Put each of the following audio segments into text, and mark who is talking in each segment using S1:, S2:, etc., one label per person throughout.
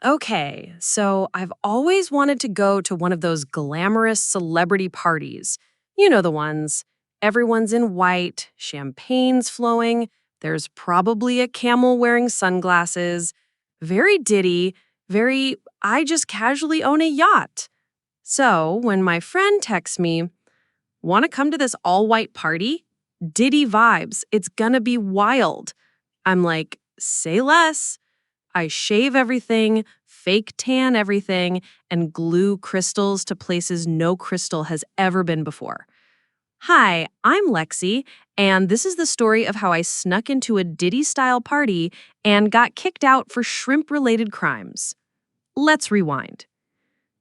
S1: Okay, so I've always wanted to go to one of those glamorous celebrity parties. You know the ones. Everyone's in white, champagne's flowing, there's probably a camel wearing sunglasses. Very Diddy, very, I just casually own a yacht. So when my friend texts me, want to come to this all white party? Diddy vibes, it's gonna be wild. I'm like, say less. I shave everything, fake tan everything, and glue crystals to places no crystal has ever been before. Hi, I'm Lexi, and this is the story of how I snuck into a Diddy-style party and got kicked out for shrimp-related crimes. Let's rewind.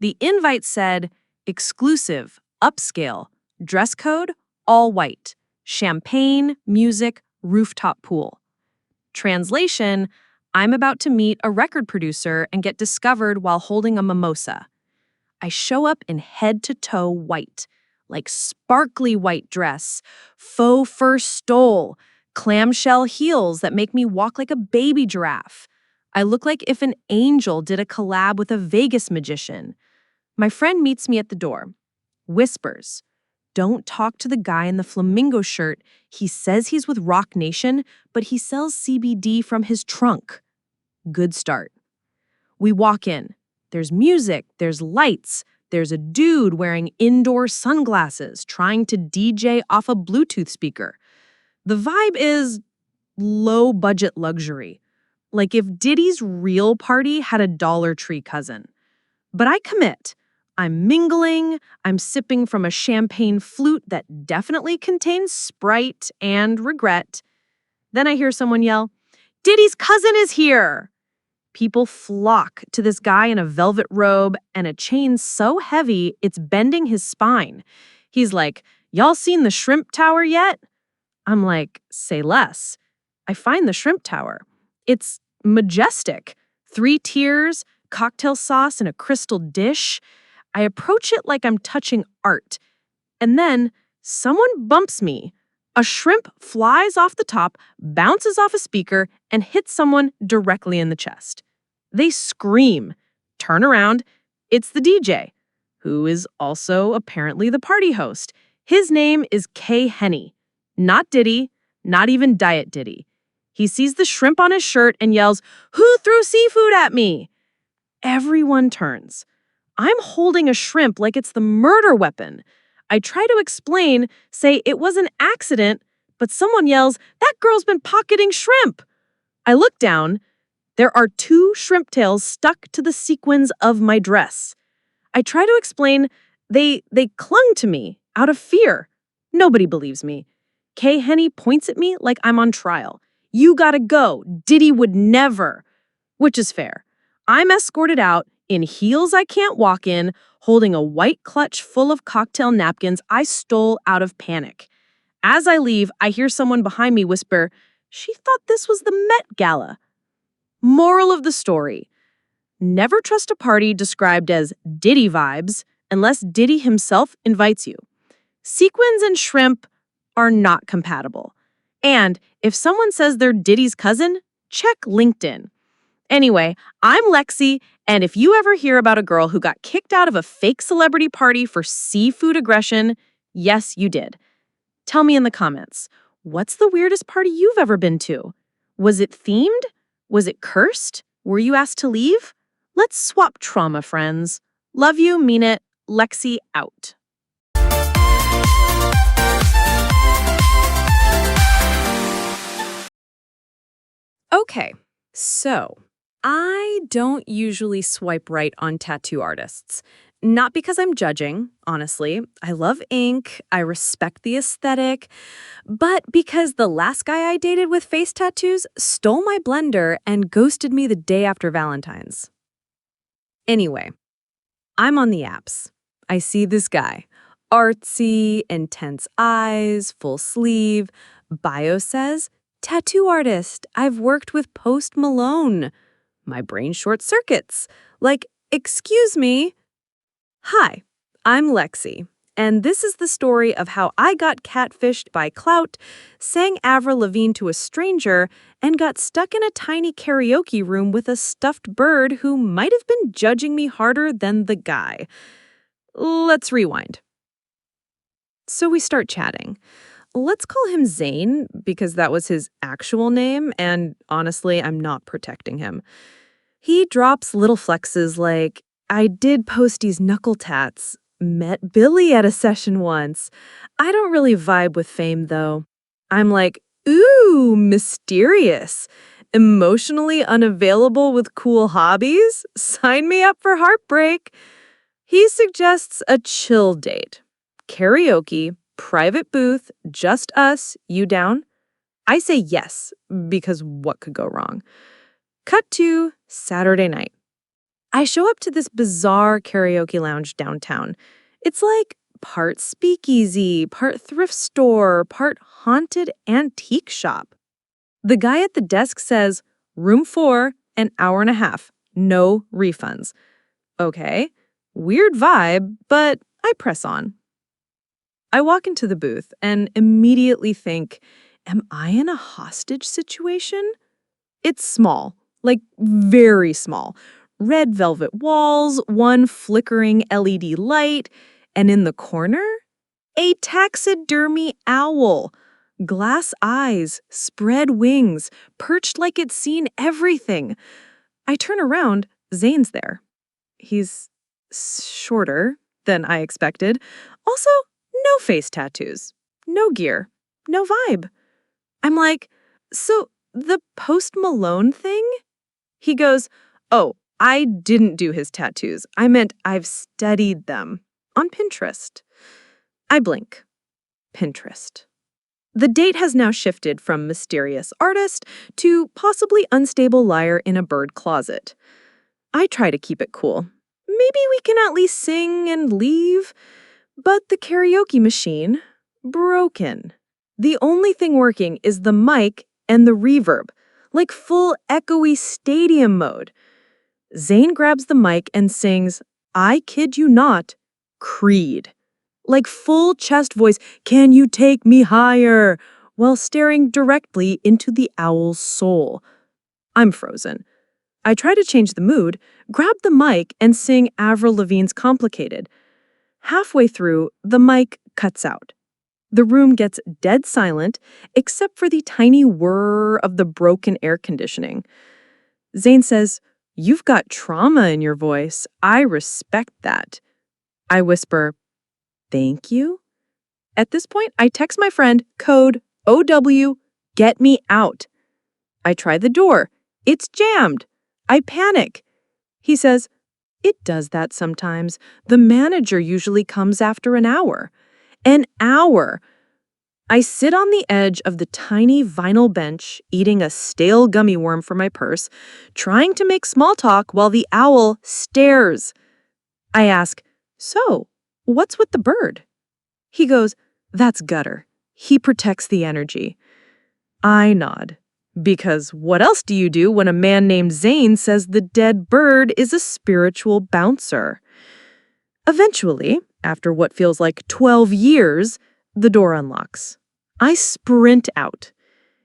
S1: The invite said, exclusive, upscale, dress code, all white, champagne, music, rooftop pool. Translation, I'm about to meet a record producer and get discovered while holding a mimosa. I show up in head-to-toe white, like sparkly white dress, faux fur stole, clamshell heels that make me walk like a baby giraffe. I look like if an angel did a collab with a Vegas magician. My friend meets me at the door, whispers, "Don't talk to the guy in the flamingo shirt. He says he's with Rock Nation, but he sells CBD from his trunk." Good start. We walk in. There's music, there's lights, there's a dude wearing indoor sunglasses trying to DJ off a Bluetooth speaker. The vibe is low-budget luxury, like if Diddy's real party had a Dollar Tree cousin. But I commit. I'm mingling, I'm sipping from a champagne flute that definitely contains Sprite and regret. Then I hear someone yell, "Diddy's cousin is here!" People flock to this guy in a velvet robe and a chain so heavy it's bending his spine. He's like, "Y'all seen the shrimp tower yet?" I'm like, say less. I find the shrimp tower. It's majestic. 3 tiers, cocktail sauce in a crystal dish. I approach it like I'm touching art. And then someone bumps me. A shrimp flies off the top, bounces off a speaker, and hits someone directly in the chest. They scream, turn around. It's the DJ, who is also apparently the party host. His name is K. Henny. Not Diddy, not even Diet Diddy. He sees the shrimp on his shirt and yells, "Who threw seafood at me?" Everyone turns. I'm holding a shrimp like it's the murder weapon. I try to explain, say it was an accident, but someone yells, "That girl's been pocketing shrimp." I look down. There are 2 shrimp tails stuck to the sequins of my dress. I try to explain they clung to me out of fear. Nobody believes me. Kay Henny points at me like I'm on trial. "You gotta go. Diddy would never." Which is fair. I'm escorted out in heels I can't walk in, holding a white clutch full of cocktail napkins I stole out of panic. As I leave, I hear someone behind me whisper, "She thought this was the Met Gala." Moral of the story: never trust a party described as Diddy vibes unless Diddy himself invites you. Sequins and shrimp are not compatible. And if someone says they're Diddy's cousin, check LinkedIn. Anyway, I'm Lexi, and if you ever hear about a girl who got kicked out of a fake celebrity party for seafood aggression, yes, you did. Tell me in the comments, what's the weirdest party you've ever been to? Was it themed? Was it cursed? Were you asked to leave? Let's swap trauma, friends. Love you, mean it. Lexi out. Okay, so I don't usually swipe right on tattoo artists. Not because I'm judging, honestly. I love ink, I respect the aesthetic, but because the last guy I dated with face tattoos stole my blender and ghosted me the day after Valentine's. Anyway, I'm on the apps. I see this guy. Artsy, intense eyes, full sleeve. Bio says, tattoo artist. I've worked with Post Malone. My brain short circuits. Like, excuse me. Hi, I'm Lexi, and this is the story of how I got catfished by clout, sang Avril Lavigne to a stranger, and got stuck in a tiny karaoke room with a stuffed bird who might have been judging me harder than the guy. Let's rewind. So we start chatting. Let's call him Zane, because that was his actual name, and honestly, I'm not protecting him. He drops little flexes like, I did Posty's knuckle tats, met Billy at a session once. I don't really vibe with fame, though. I'm like, ooh, mysterious. Emotionally unavailable with cool hobbies? Sign me up for heartbreak. He suggests a chill date. Karaoke, private booth, just us, you down? I say yes, because what could go wrong? Cut to Saturday night. I show up to this bizarre karaoke lounge downtown. It's like part speakeasy, part thrift store, part haunted antique shop. The guy at the desk says, room 4, an hour and a half, no refunds. Okay, weird vibe, but I press on. I walk into the booth and immediately think, am I in a hostage situation? It's small, like very small. Red velvet walls, one flickering LED light, and in the corner, a taxidermy owl. Glass eyes, spread wings, perched like it's seen everything. I turn around, Zane's there. He's shorter than I expected. Also, no face tattoos, no gear, no vibe. I'm like, so the Post Malone thing? He goes, oh, I didn't do his tattoos. I meant I've studied them on Pinterest. I blink. Pinterest. The date has now shifted from mysterious artist to possibly unstable liar in a bird closet. I try to keep it cool. Maybe we can at least sing and leave. But the karaoke machine, broken. The only thing working is the mic and the reverb, like full echoey stadium mode. Zane grabs the mic and sings, I kid you not, Creed. Like full chest voice, can you take me higher? While staring directly into the owl's soul. I'm frozen. I try to change the mood, grab the mic, and sing Avril Lavigne's Complicated. Halfway through, the mic cuts out. The room gets dead silent, except for the tiny whir of the broken air conditioning. Zane says, you've got trauma in your voice. I respect that. I whisper, thank you? At this point, I text my friend, code OW, get me out. I try the door. It's jammed. I panic. He says, it does that sometimes. The manager usually comes after an hour. An hour. I sit on the edge of the tiny vinyl bench, eating a stale gummy worm for my purse, trying to make small talk while the owl stares. I ask, so, what's with the bird? He goes, that's Gutter. He protects the energy. I nod. Because what else do you do when a man named Zane says the dead bird is a spiritual bouncer? Eventually, after what feels like 12 years, the door unlocks. I sprint out.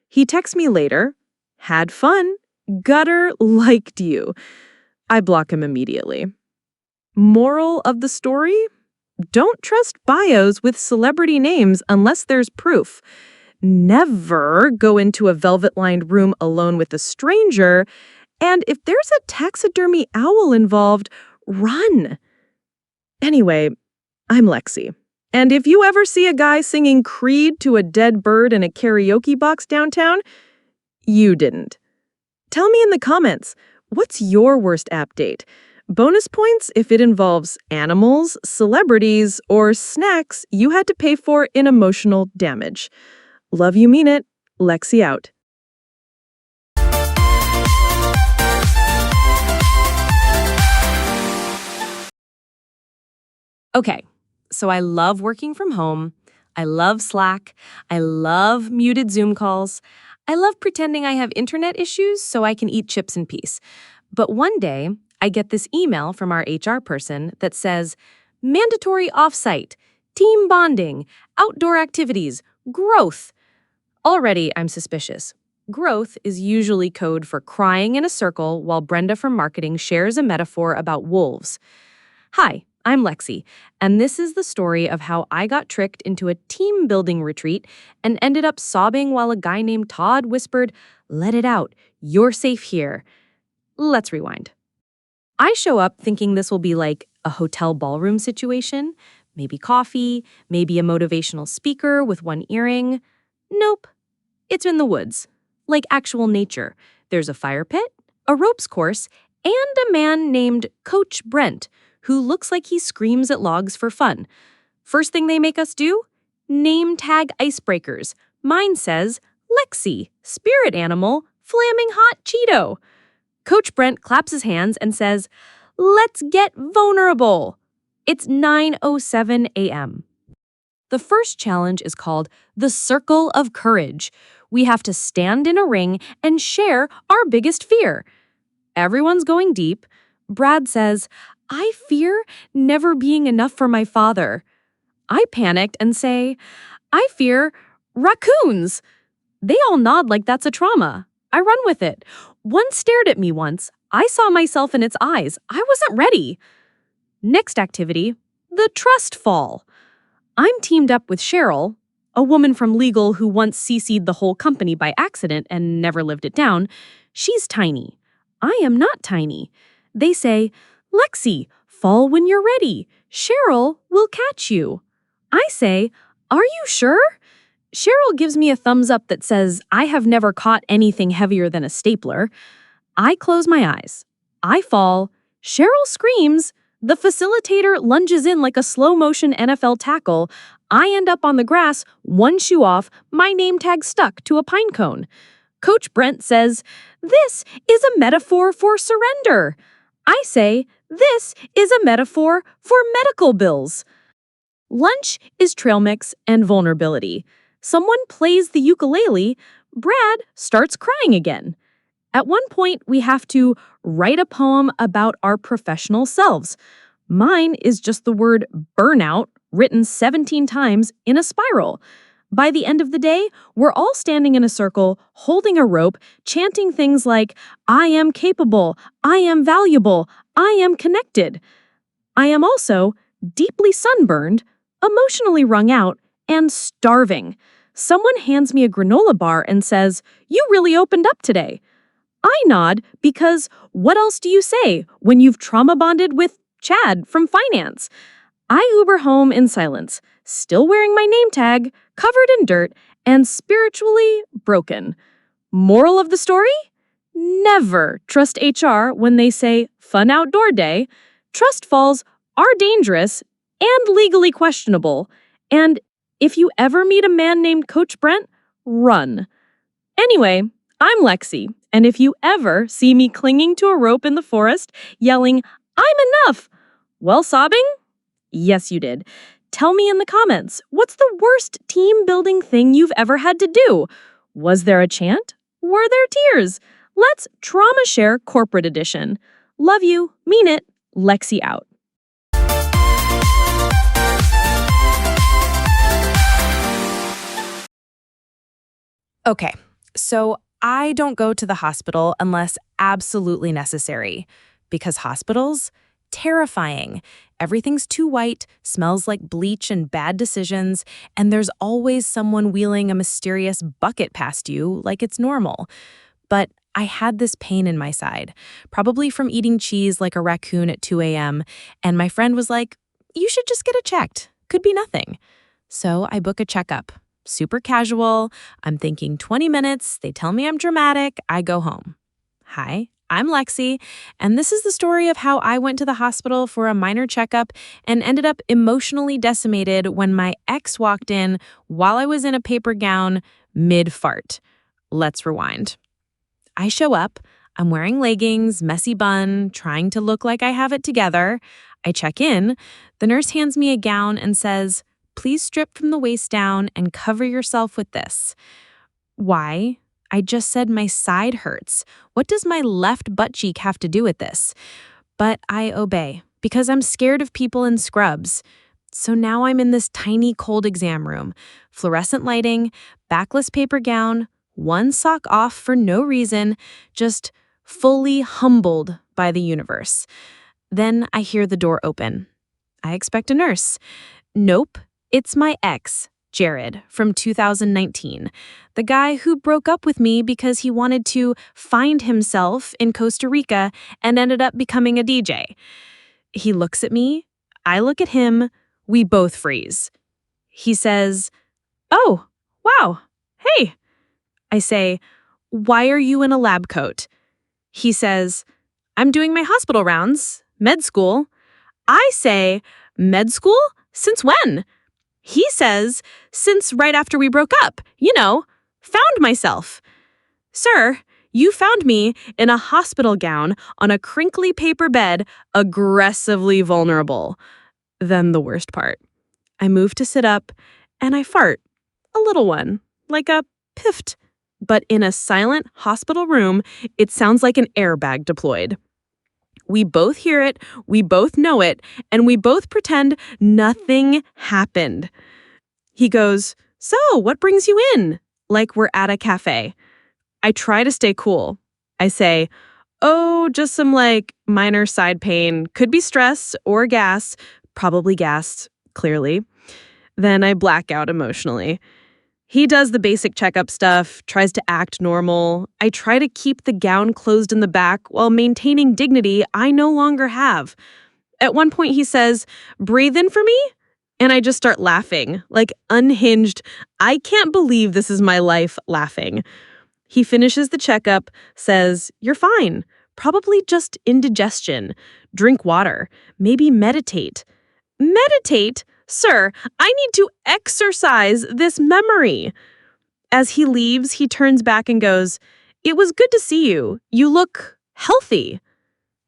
S1: He texts me later, had fun, Gutter liked you. I block him immediately. Moral of the story? Don't trust bios with celebrity names unless there's proof. Never go into a velvet-lined room alone with a stranger, and if there's a taxidermy owl involved, run. Anyway, I'm Lexi, and if you ever see a guy singing Creed to a dead bird in a karaoke box downtown, you didn't. Tell me in the comments, what's your worst app date? Bonus points if it involves animals, celebrities, or snacks you had to pay for in emotional damage. Love you, mean it. Lexi out. Okay, so I love working from home. I love Slack. I love muted Zoom calls. I love pretending I have internet issues so I can eat chips in peace. But one day, I get this email from our HR person that says, mandatory offsite. team bonding, outdoor activities, growth. Already, I'm suspicious. Growth is usually code for crying in a circle while Brenda from marketing shares a metaphor about wolves. Hi, I'm Lexi, and this is the story of how I got tricked into a team building retreat and ended up sobbing while a guy named Todd whispered, "Let it out, you're safe here." Let's rewind. I show up thinking this will be like a hotel ballroom situation, maybe coffee, maybe a motivational speaker with one earring. Nope, it's in the woods, like actual nature. There's a fire pit, a ropes course, and a man named Coach Brent, who looks like he screams at logs for fun. First thing they make us do? Name tag icebreakers. Mine says, Lexi, spirit animal, flaming hot Cheeto. Coach Brent claps his hands and says, "Let's get vulnerable." It's 9:07 a.m. The first challenge is called the Circle of Courage. We have to stand in a ring and share our biggest fear. Everyone's going deep. Brad says, "I fear never being enough for my father." I panicked and say, "I fear raccoons." They all nod like that's a trauma. I run with it. One stared at me once. I saw myself in its eyes. I wasn't ready. Next activity, the trust fall. I'm teamed up with Cheryl, a woman from legal who once CC'd the whole company by accident and never lived it down. She's tiny. I am not tiny. They say, "Lexi, fall when you're ready. Cheryl will catch you." I say, "Are you sure?" Cheryl gives me a thumbs up that says I have never caught anything heavier than a stapler. I close my eyes. I fall. Cheryl screams. The facilitator lunges in like a slow-motion NFL tackle. I end up on the grass, one shoe off, my name tag stuck to a pine cone. Coach Brent says, "This is a metaphor for surrender." I say, "This is a metaphor for medical bills." Lunch is trail mix and vulnerability. Someone plays the ukulele. Brad starts crying again. At one point, we have to write a poem about our professional selves. Mine is just the word burnout written 17 times in a spiral. By the end of the day, we're all standing in a circle, holding a rope, chanting things like, "I am capable, I am valuable, I am connected." I am also deeply sunburned, emotionally wrung out, and starving. Someone hands me a granola bar and says, "You really opened up today." I nod because what else do you say when you've trauma bonded with Chad from finance? I Uber home in silence, still wearing my name tag, covered in dirt, and spiritually broken. Moral of the story? Never trust HR when they say fun outdoor day. Trust falls are dangerous and legally questionable. And if you ever meet a man named Coach Brent, run. Anyway, I'm Lexi, and if you ever see me clinging to a rope in the forest, yelling, "I'm enough," well, sobbing? Yes, you did. Tell me in the comments, what's the worst team-building thing you've ever had to do? Was there a chant? Were there tears? Let's trauma share corporate edition. Love you, mean it, Lexi out.
S2: Okay, so I don't go to the hospital unless absolutely necessary. Because hospitals? Terrifying. Everything's too white, smells like bleach and bad decisions, and there's always someone wheeling a mysterious bucket past you like it's normal. But I had this pain in my side, probably from eating cheese like a raccoon at 2 a.m., and my friend was like, "You should just get it checked. Could be nothing." So I book a checkup. Super casual. I'm thinking 20 minutes. They tell me I'm dramatic. I go home. Hi, I'm Lexi, and this is the story of how I went to the hospital for a minor checkup and ended up emotionally decimated when my ex walked in while I was in a paper gown mid-fart. Let's rewind. I show up. I'm wearing leggings, messy bun, trying to look like I have it together. I check in. The nurse hands me a gown and says, "Please strip from the waist down and cover yourself with this." Why? I just said my side hurts. What does my left butt cheek have to do with this? But I obey because I'm scared of people in scrubs. So now I'm in this tiny cold exam room, fluorescent lighting, backless paper gown, one sock off for no reason, just fully humbled by the universe. Then I hear the door open. I expect a nurse. Nope, it's my ex, Jared, from 2019. The guy who broke up with me because he wanted to find himself in Costa Rica and ended up becoming a DJ. He looks at me, I look at him, we both freeze. He says, "Oh, wow, hey." I say, "Why are you in a lab coat?" He says, "I'm doing my hospital rounds, med school." I say, "Med school? Since when?" He says, "Since right after we broke up. You know, found myself." "Sir, you found me in a hospital gown on a crinkly paper bed, aggressively vulnerable." Then the worst part. I move to sit up, and I fart. A little one, like a piffed. But in a silent hospital room, it sounds like an airbag deployed. We both hear it, we both know it, and we both pretend nothing happened. He goes, "So, what brings you in?" Like we're at a cafe. I try to stay cool. I say, "Oh, just some minor side pain. Could be stress or gas. Probably gas, clearly." Then I black out emotionally. He does the basic checkup stuff, tries to act normal. I try to keep the gown closed in the back while maintaining dignity I no longer have. At one point he says, "Breathe in for me?" And I just start laughing, like unhinged. I can't believe this is my life laughing. He finishes the checkup, says, "You're fine. Probably just indigestion. Drink water. Maybe meditate." Meditate? Sir, I need to exercise this memory. As he leaves, he turns back and goes, "It was good to see you. You look healthy."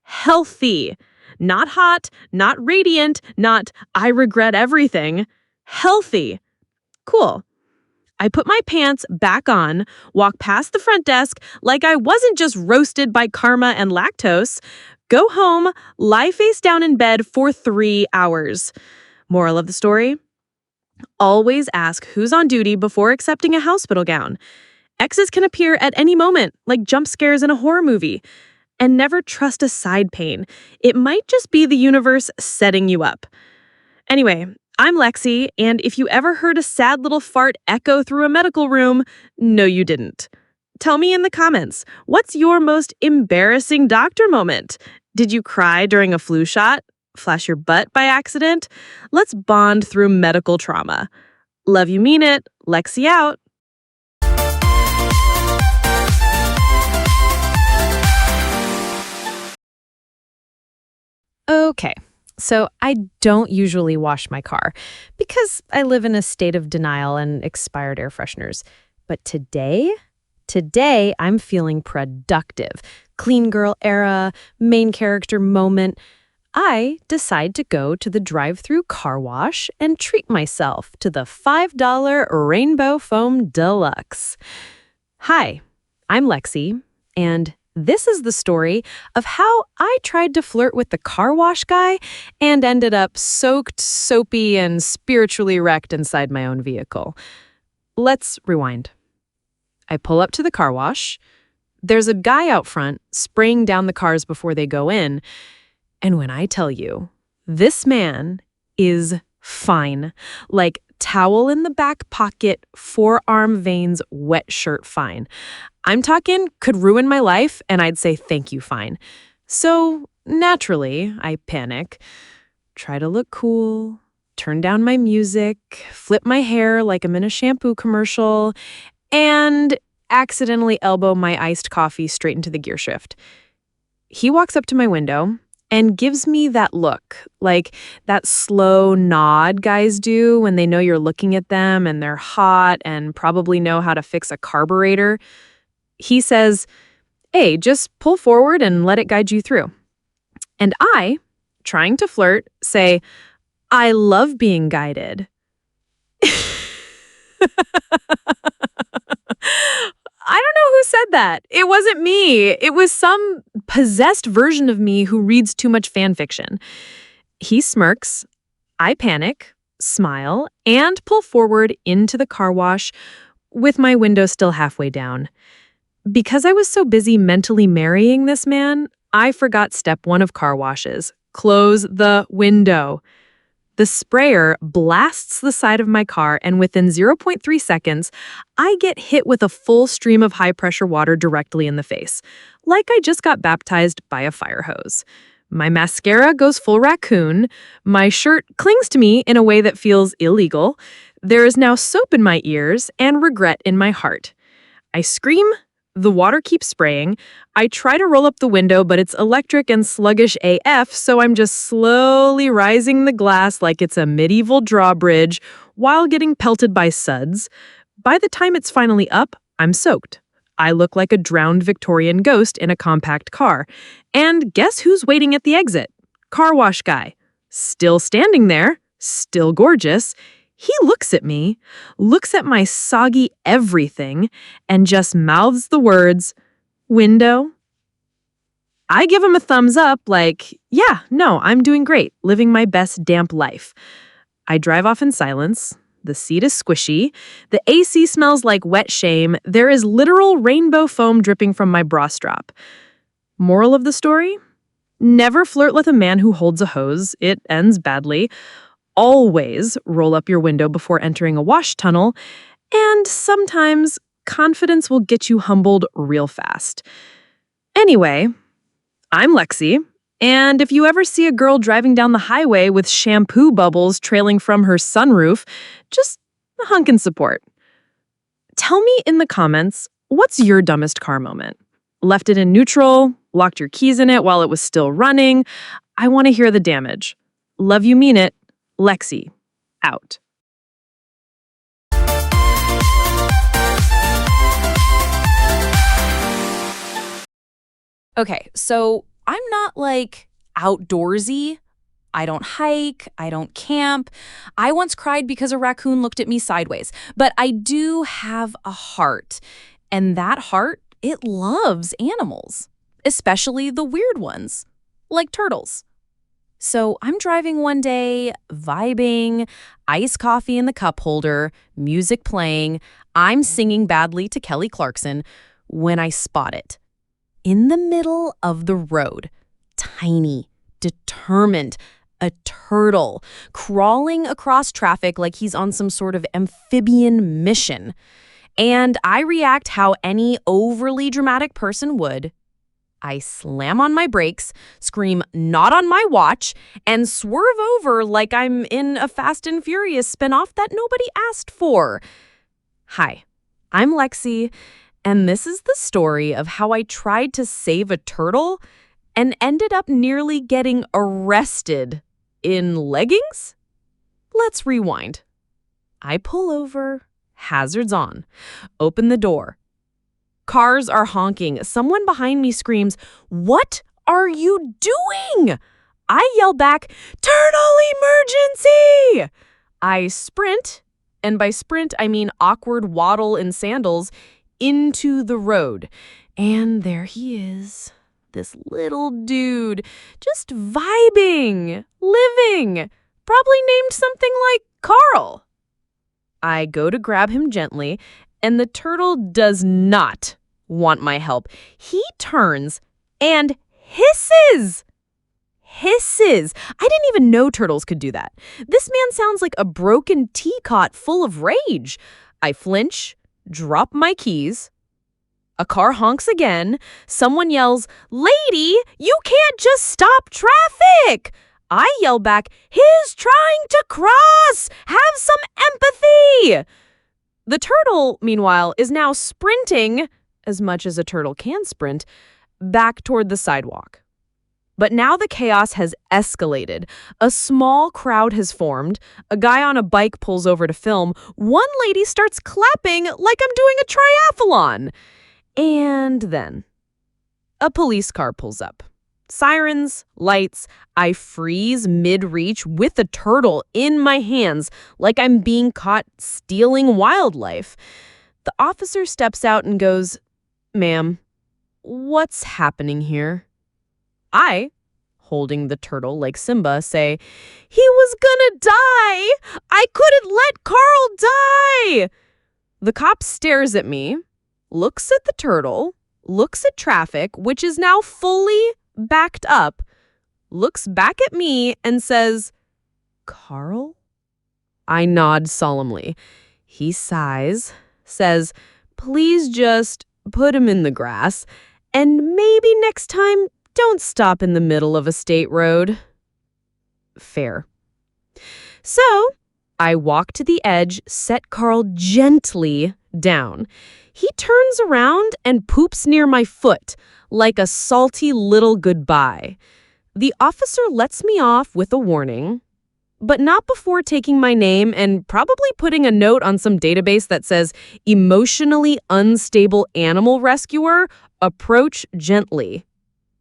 S2: Healthy. Not hot, not radiant, not "I regret everything." Healthy. Cool. I put my pants back on, walk past the front desk like I wasn't just roasted by karma and lactose, go home, lie face down in bed for 3 hours. Moral of the story? Always ask who's on duty before accepting a hospital gown. Exes can appear at any moment, like jump scares in a horror movie. And never trust a side pain. It might just be the universe setting you up. Anyway, I'm Lexi, and if you ever heard a sad little fart echo through a medical room, no, you didn't. Tell me in the comments, what's your most embarrassing doctor moment? Did you cry during a flu shot? Flash your butt by accident? Let's bond through medical trauma. Love you, mean it. Lexi out. Okay, so I don't usually wash my car because I live in a state of denial and expired air fresheners. But today I'm feeling productive. Clean girl era, main character moment. I decide to go to the drive-through car wash and treat myself to the $5 Rainbow Foam Deluxe. Hi, I'm Lexi, and this is the story of how I tried to flirt with the car wash guy and ended up soaked, soapy, and spiritually wrecked inside my own vehicle. Let's rewind. I pull up to the car wash. There's a guy out front spraying down the cars before they go in. And when I tell you, this man is fine. Like towel in the back pocket, forearm veins, wet shirt fine. I'm talking could ruin my life, and I'd say thank you fine. So naturally, I panic, try to look cool, turn down my music, flip my hair like I'm in a shampoo commercial, and accidentally elbow my iced coffee straight into the gear shift. He walks up to my window and gives me that look, like that slow nod guys do when they know you're looking at them and they're hot and probably know how to fix a carburetor. He says, "Hey, just pull forward and let it guide you through." And I, trying to flirt, say, "I love being guided." I don't know who said that. It wasn't me. It was some possessed version of me who reads too much fan fiction. He smirks. I panic.
S1: smile, and pull forward into the car wash with my window still halfway down. Because I was so busy mentally marrying this man, I forgot step one of car washes. Close the window. The sprayer blasts the side of my car, and within 0.3 seconds, I get hit with a full stream of high-pressure water directly in the face, like I just got baptized by a fire hose. My mascara goes full raccoon, my shirt clings to me in a way that feels illegal, there is now soap in my ears and regret in my heart. I scream. The water keeps spraying. I try to roll up the window, but it's electric and sluggish AF, so I'm just slowly rising the glass like it's a medieval drawbridge while getting pelted by suds. By the time it's finally up, I'm soaked. I look like a drowned Victorian ghost in a compact car. And guess who's waiting at the exit? Car wash guy. Still standing there, still gorgeous. He looks at me, looks at my soggy everything, and just mouths the words, "Window?" I give him a thumbs up like, yeah, no, I'm doing great, living my best damp life. I drive off in silence. The seat is squishy. The AC smells like wet shame. There is literal rainbow foam dripping from my bra strap. Moral of the story? Never flirt with a man who holds a hose. It ends badly. Always roll up your window before entering a wash tunnel, and sometimes confidence will get you humbled real fast. Anyway, I'm Lexi, and if you ever see a girl driving down the highway with shampoo bubbles trailing from her sunroof, just a hunk in support. Tell me in the comments, what's your dumbest car moment? Left it in neutral? Locked your keys in it while it was still running? I want to hear the damage. Love you, mean it. Lexi, out.
S2: Okay, so I'm not like outdoorsy. I don't hike, I don't camp. I once cried because a raccoon looked at me sideways. But I do have a heart. And that heart, it loves animals, especially the weird ones, like turtles. So I'm driving one day, vibing, iced coffee in the cup holder, music playing. I'm singing badly to Kelly Clarkson when I spot it. In the middle of the road, tiny, determined, a turtle, crawling across traffic like he's on some sort of amphibian mission. And I react how any overly dramatic person would. I slam on my brakes, scream, "Not on my watch," and swerve over like I'm in a Fast and Furious spinoff that nobody asked for. Hi, I'm Lexi, and this is the story of how I tried to save a turtle and ended up nearly getting arrested in leggings? Let's rewind. I pull over, hazards on, open the door. Cars are honking. Someone behind me screams, "What are you doing?" I yell back, "Turtle emergency!" I sprint, and by sprint I mean awkward waddle in sandals, into the road. And there he is, this little dude, just vibing, living, probably named something like Carl. I go to grab him gently, and the turtle does not want my help. He turns and hisses. Hisses. I didn't even know turtles could do that. This man sounds like a broken teapot full of rage. I flinch, drop my keys. A car honks again. Someone yells, "Lady, you can't just stop traffic!" I yell back, "He's trying to cross! Have some empathy!" The turtle, meanwhile, is now sprinting, as much as a turtle can sprint, back toward the sidewalk. But now the chaos has escalated. A small crowd has formed. A guy on a bike pulls over to film. One lady starts clapping like I'm doing a triathlon. And then a police car pulls up. Sirens, lights. I freeze mid-reach with the turtle in my hands like I'm being caught stealing wildlife. The officer steps out and goes, "Ma'am, what's happening here?" I holding the turtle like Simba, say, "He was gonna die! I couldn't let Carl die!" The cop stares at me, looks at the turtle, looks at traffic, which is now fully backed up, looks back at me and says, "Carl?" I nod solemnly. He sighs, says, "Please just put him in the grass, and maybe next time don't stop in the middle of a state road." Fair. So I walk to the edge, set Carl gently down. He turns around and poops near my foot, like a salty little goodbye. The officer lets me off with a warning, but not before taking my name and probably putting a note on some database that says, "Emotionally unstable animal rescuer, approach gently."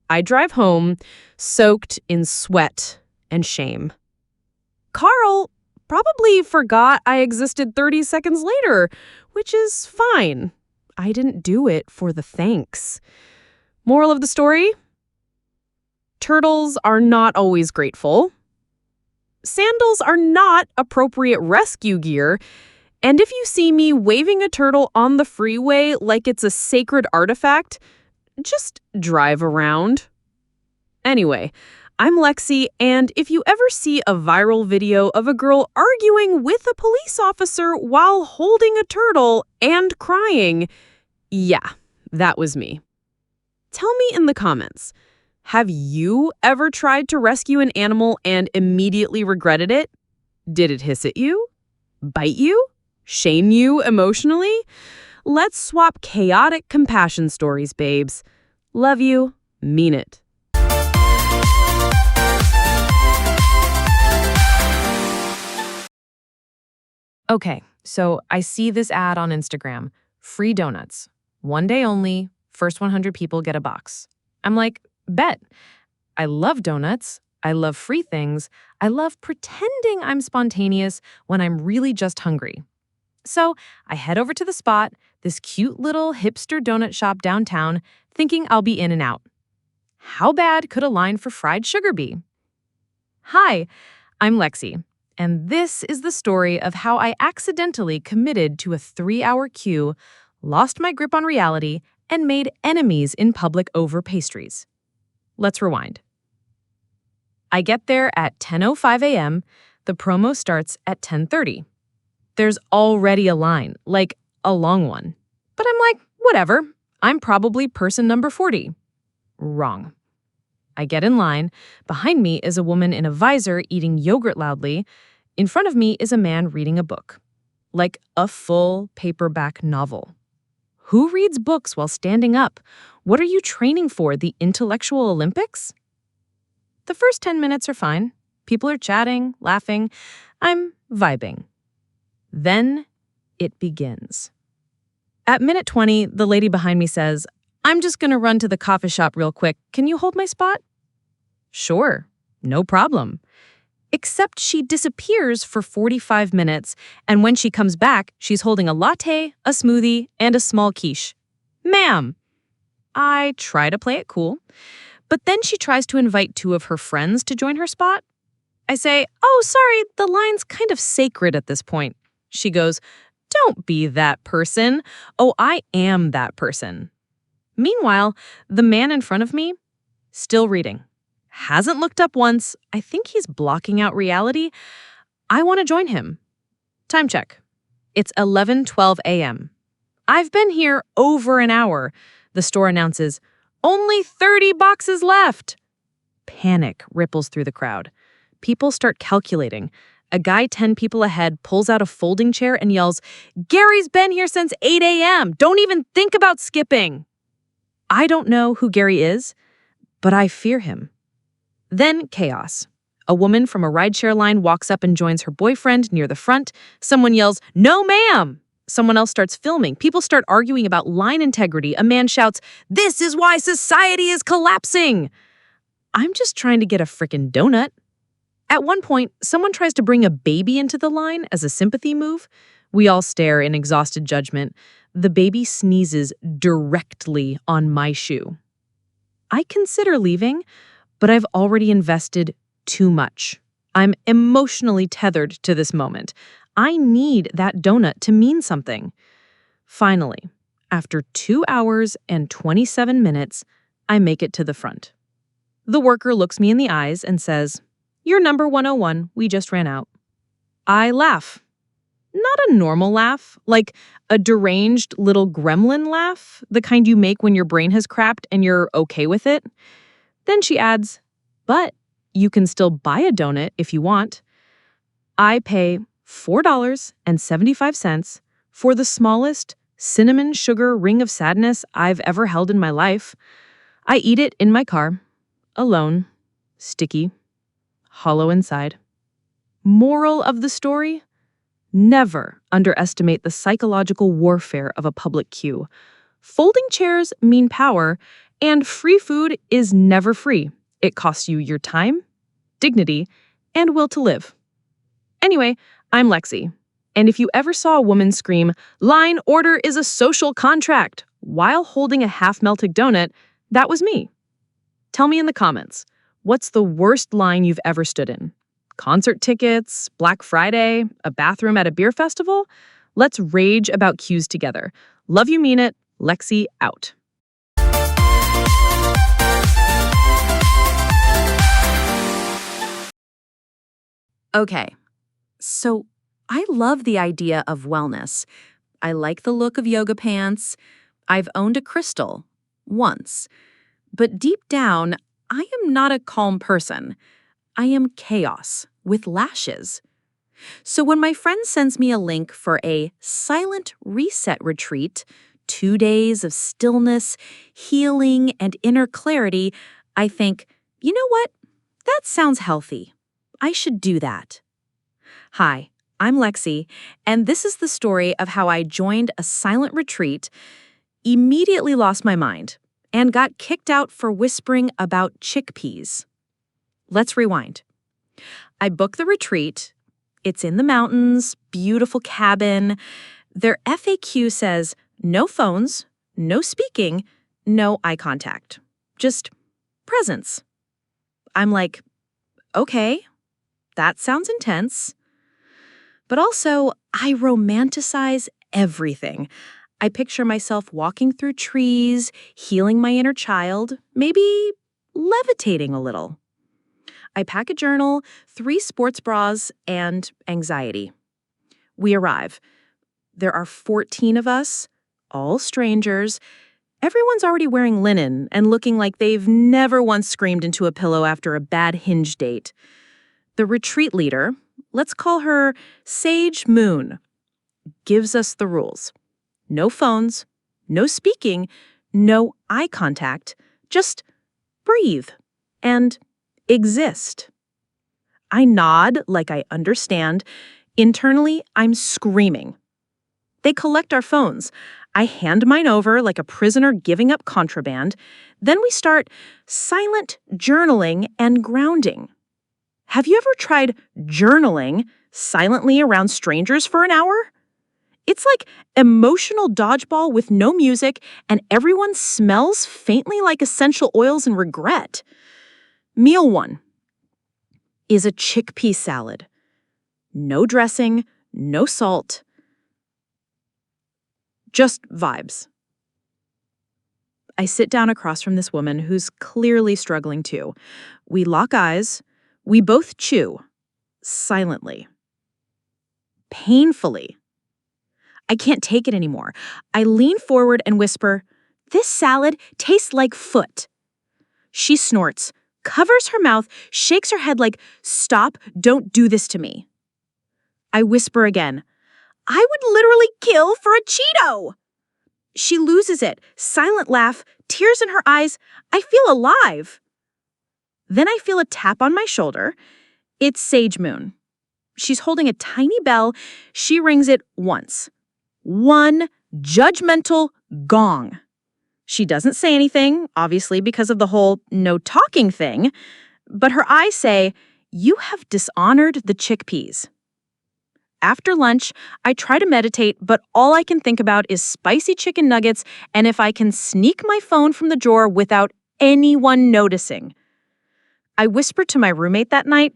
S2: I drive home, soaked in sweat and shame. Carl probably forgot I existed 30 seconds later, which is fine. I didn't do it for the thanks. Moral of the story? Turtles are not always grateful. Sandals are not appropriate rescue gear. And if you see me waving a turtle on the freeway like it's a sacred artifact, just drive around. Anyway, I'm Lexi, and if you ever see a viral video of a girl arguing with a police officer while holding a turtle and crying, yeah, that was me. Tell me in the comments, have you ever tried to rescue an animal and immediately regretted it? Did it hiss at you? Bite you? Shame you emotionally? Let's swap chaotic compassion stories, babes. Love you. Mean it. Okay, so I see this ad on Instagram. Free donuts. One day only. First 100 people get a box. I'm like, bet. I love donuts. I love free things. I love pretending I'm spontaneous when I'm really just hungry. So I head over to the spot, this cute little hipster donut shop downtown, thinking I'll be in and out. How bad could a line for fried sugar be? Hi, I'm Lexi, and this is the story of how I accidentally committed to a 3-hour queue, lost my grip on reality, and made enemies in public over pastries. Let's rewind. I get there at 10:05 a.m. The promo starts at 10:30. There's already a line, like a long one. But I'm like, whatever. I'm probably person number 40. Wrong. I get in line. Behind me is a woman in a visor eating yogurt loudly. In front of me is a man reading a book, like a full paperback novel. Who reads books while standing up? What are you training for, the intellectual Olympics? The first 10 minutes are fine. People are chatting, laughing. I'm vibing. Then it begins. At minute 20, the lady behind me says, "I'm just going to run to the coffee shop real quick. Can you hold my spot?" Sure, no problem. Except she disappears for 45 minutes, and when she comes back, she's holding a latte, a smoothie, and a small quiche. Ma'am. I try to play it cool, but then she tries to invite 2 of her friends to join her spot. I say, "Oh, sorry, the line's kind of sacred at this point." She goes, "Don't be that person." "Oh, I am that person." Meanwhile, the man in front of me, still reading. Hasn't looked up once. I think he's blocking out reality. I want to join him. Time check. It's 11:12 a.m. I've been here over an hour. The store announces, "Only 30 boxes left." Panic ripples through the crowd. People start calculating. A guy 10 people ahead pulls out a folding chair and yells, "Gary's been here since 8 a.m. Don't even think about skipping." I don't know who Gary is, but I fear him. Then chaos. A woman from a rideshare line walks up and joins her boyfriend near the front. Someone yells, "No, ma'am!" Someone else starts filming. People start arguing about line integrity. A man shouts, "This is why society is collapsing." I'm just trying to get a frickin' donut. At one point, someone tries to bring a baby into the line as a sympathy move. We all stare in exhausted judgment. The baby sneezes directly on my shoe. I consider leaving,
S1: but I've already invested too much. I'm emotionally tethered to this moment. I need that donut to mean something. Finally, after 2 hours and 27 minutes, I make it to the front. The worker looks me in the eyes and says, "You're number 101, we just ran out." I laugh. Not a normal laugh, like a deranged little gremlin laugh, the kind you make when your brain has crapped and you're okay with it. Then she adds, "But you can still buy a donut if you want." I pay $4.75 for the smallest cinnamon sugar ring of sadness I've ever held in my life. I eat it in my car, alone, sticky, hollow inside. Moral of the story? Never underestimate the psychological warfare of a public queue. Folding chairs mean power, and free food is never free. It costs you your time, dignity, and will to live. Anyway, I'm Lexi, and if you ever saw a woman scream, "Line order is a social contract," while holding a half-melted donut, that was me. Tell me in the comments, what's the worst line you've ever stood in? Concert tickets, Black Friday, a bathroom at a beer festival? Let's rage about queues together. Love you, mean it. Lexi out. Okay, so I love the idea of wellness. I like the look of yoga pants. I've owned a crystal once. But deep down, I am not a calm person. I am chaos with lashes. So when my friend sends me a link for a silent reset retreat, 2 days of stillness, healing, and inner clarity, I think, you know what? That sounds healthy. I should do that. Hi, I'm Lexi, and this is the story of how I joined a silent retreat, immediately lost my mind, and got kicked out for whispering about chickpeas. Let's rewind. I booked the retreat. It's in the mountains, beautiful cabin. Their FAQ says, no phones, no speaking, no eye contact. Just presence. I'm like, okay, that sounds intense. But also, I romanticize everything. I picture myself walking through trees, healing my inner child, maybe levitating a little. I pack a journal, 3 sports bras, and anxiety. We arrive. There are 14 of us, all strangers. Everyone's already wearing linen and looking like they've never once screamed into a pillow after a bad Hinge date. The retreat leader, let's call her Sage Moon, gives us the rules. No phones, no speaking, no eye contact, just breathe and exist. I nod like I understand. Internally, I'm screaming. They collect our phones. I hand mine over like a prisoner giving up contraband. Then we start silent journaling and grounding. Have you ever tried journaling silently around strangers for an hour? It's like emotional dodgeball with no music, and everyone smells faintly like essential oils and regret. Meal 1 is a chickpea salad. No dressing, no salt. Just vibes. I sit down across from this woman who's clearly struggling too. We lock eyes. We both chew. Silently. Painfully. I can't take it anymore. I lean forward and whisper, "This salad tastes like foot." She snorts, covers her mouth, shakes her head like, "Stop, don't do this to me." I whisper again, "I would literally kill for a Cheeto." She loses it, silent laugh, tears in her eyes. I feel alive. Then I feel a tap on my shoulder. It's Sage Moon. She's holding a tiny bell. She rings it once. One judgmental gong. She doesn't say anything, obviously because of the whole no talking thing, but her eyes say, "You have dishonored the chickpeas." After lunch, I try to meditate, but all I can think about is spicy chicken nuggets and if I can sneak my phone from the drawer without anyone noticing. I whispered to my roommate that night,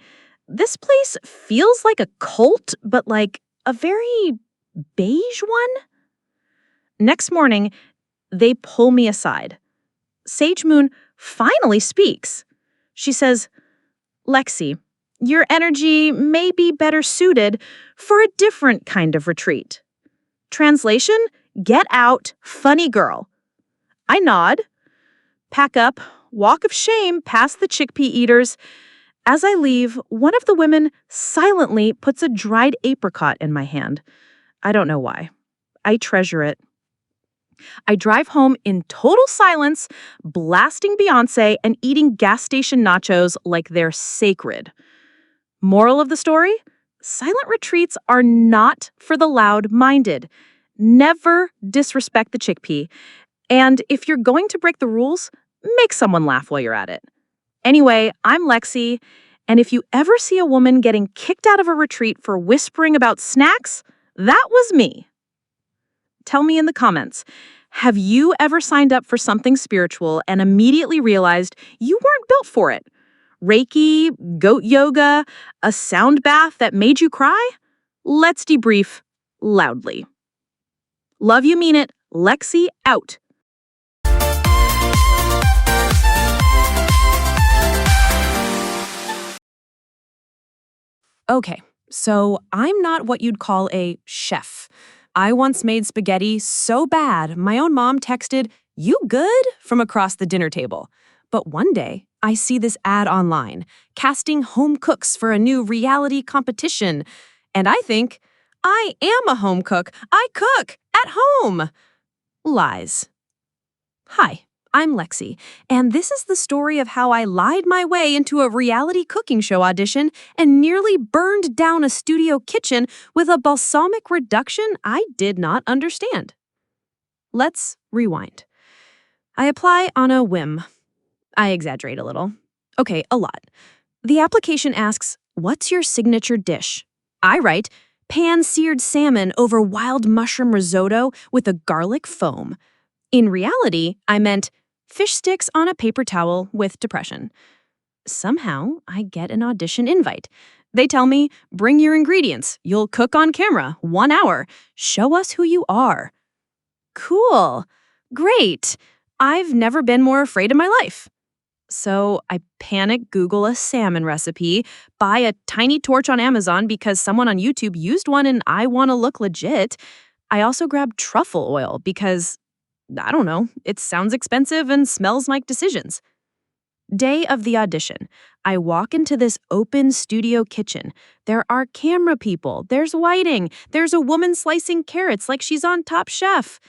S1: "This place feels like a cult, but like a very beige one." Next morning, they pull me aside. Sage Moon finally speaks. She says, "Lexi, your energy may be better suited for a different kind of retreat." Translation, get out, funny girl. I nod, pack up, walk of shame past the chickpea eaters. As I leave, one of the women silently puts a dried apricot in my hand. I don't know why. I treasure it. I drive home in total silence, blasting Beyoncé and eating gas station nachos like they're sacred. Moral of the story? Silent retreats are not for the loud-minded. Never disrespect the chickpea. And if you're going to break the rules, make someone laugh while you're at it. Anyway, I'm Lexi, and if you ever see a woman getting kicked out of a retreat for whispering about snacks, that was me. Tell me in the comments, have you ever signed up for something spiritual and immediately realized you weren't built for it? Reiki, goat yoga, a sound bath that made you cry? Let's debrief loudly. Love you, mean it. Lexi out. Okay, so I'm not what you'd call a chef. I once made spaghetti so bad, my own mom texted, "You good?" from across the dinner table. But one day, I see this ad online, casting home cooks for a new reality competition. And I think, I am a home cook. I cook at home. Lies. Hi, I'm Lexi, and this is the story of how I lied my way into a reality cooking show audition and nearly burned down a studio kitchen with a balsamic reduction I did not understand. Let's rewind. I apply on a whim. I exaggerate a little. Okay, a lot. The application asks, "What's your signature dish?" I write, "Pan-seared salmon over wild mushroom risotto with a garlic foam." In reality, I meant fish sticks on a paper towel with depression. Somehow, I get an audition invite. They tell me, "Bring your ingredients. You'll cook on camera, 1 hour. Show us who you are." Cool. Great. I've never been more afraid in my life. So I panic Google a salmon recipe, buy a tiny torch on Amazon because someone on YouTube used one and I want to look legit. I also grab truffle oil because, I don't know, it sounds expensive and smells like decisions. Day of the audition. I walk into this open studio kitchen. There are camera people, there's lighting, there's a woman slicing carrots like she's on Top Chef.